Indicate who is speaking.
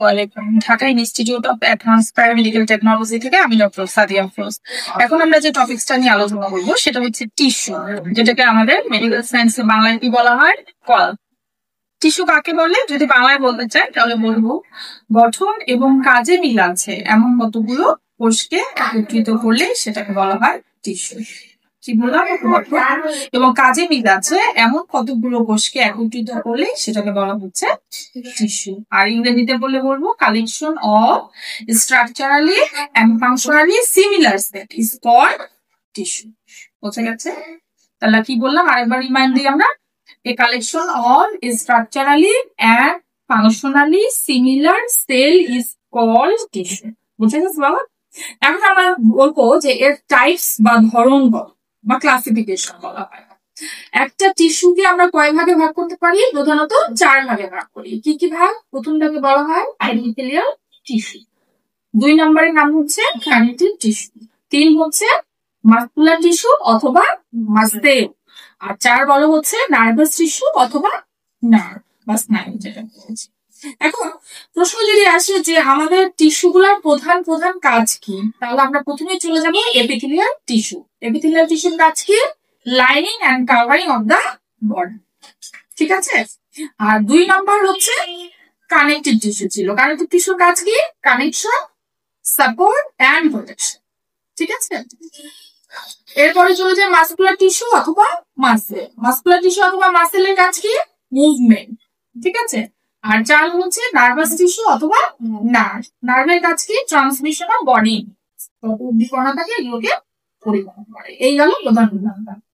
Speaker 1: ওয়ালাইকুম। Dhaka institute of advance paramedical technology থেকে আমি ডক্টর সাদিয়া আফরোজ। এখন আমরা যে টপিকসটা নিয়ে আলোচনা করবো সেটা হচ্ছে টিস্যু, যেটাকে আমাদের মেডিকেল সায়েন্সে বাংলায় কি বলা হয়? কল। টিস্যু কাকে বলে? যদি বাংলায় বলতে চাই তাহলে বলবো গঠন এবং কাজে মিল আছে এমন কতগুলো কোষকে একত্রিত করলে সেটাকে বলা হয় টিস্যু। কি বললাম? গঠন এবং কাজে মিল আছে এমন কতগুলো কোষকে একত্রিত করলে সেটাকে বলা হচ্ছে টিস্যু। আর ইংরেজিতে বললে বলবো collection of structurally and functionally similar set is called tissue. বোঝা গেছে? তাহলে কি বললাম আরেকবার রিমাইন্ড দিই আমরা, a collection of structurally and functionally similar cell is called tissue. বুঝে গেছে বাবা? এখন আমরা বলবো যে এর টাইপস বা ধরন বা ক্লাসিফিকেশন বলা হয়। একটা টিস্যুকে আমরা কয় ভাগে ভাগ করতে পারি? প্রধানত 4 ভাগে ভাগ করি। কি কি ভাগ? প্রথম ভাগে বলা হয় এপিথেলিয়াল টিস্যু, 2 নম্বরের নাম হচ্ছে কানেক্টিভ টিস্যু, 3 হচ্ছে মাসকুলার টিস্যু অথবা মাসেল, আর 4 বলা হচ্ছে নার্ভাস টিস্যু অথবা নার্ভ বা স্নায়ু যেটা বলছি। এখন প্রশ্ন যদি আসে যে আমাদের টিস্যুগুলোর প্রধান প্রধান কাজ কি, তাহলে আমরা প্রথমে চলে যাব এপিথেলিয়াল টিস্যু। এপিথেলিয়াল টিস্যুর কাজ কি? Lining and covering of the body, ঠিক আছে। আর 2 নম্বর হচ্ছে কানেক্টিভ টিস্যু ছিল। কানেক্টিভ টিস্যুর কাজ কি? কানেকশন, সাপোর্ট এন্ড প্রোটেকশন, ঠিক আছে। এরপরে চলে যায় মাসকুলার টিস্যু অথবা মাসেল। মাসকুলার টিস্যু অথবা মাসেলের কাজ কি? মুভমেন্ট, ঠিক আছে। আর 4 হচ্ছে নার্ভাস টিস্যু অথবা নার্ভ। নার্ভের কাজ কি? ট্রান্সমিশন অফ বডি, উদ্দীপনা থাকে এগুলোকে পরিবহন করে। এই গেল প্রধান প্রধান।